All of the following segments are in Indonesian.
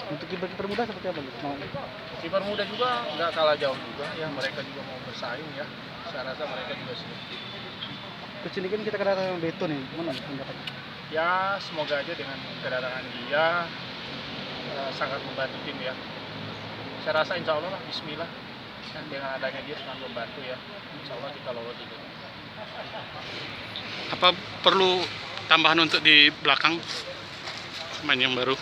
Untuk kiper-kiper muda seperti apa gitu? Kiper muda juga nggak kalah jauh juga ya, mereka juga mau bersaing ya. Saya rasa mereka juga siap. Terus ini kan kita kedatangan Beto nih, gimana pendapatnya? Ya semoga aja dengan kedatangan dia sangat membantu tim ya. Saya rasa insya Allah lah, Bismillah. Dan dengan adanya dia sangat membantu ya. Insya Allah kita lolos juga. Apa perlu tambahan untuk di belakang pemain yang baru?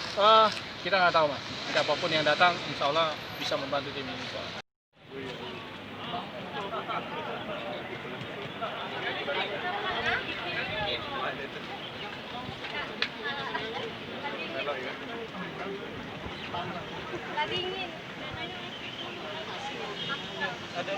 Kita nggak tahu mas. Siapapun yang datang, insya Allah bisa membantu tim ini. Dingin. Ada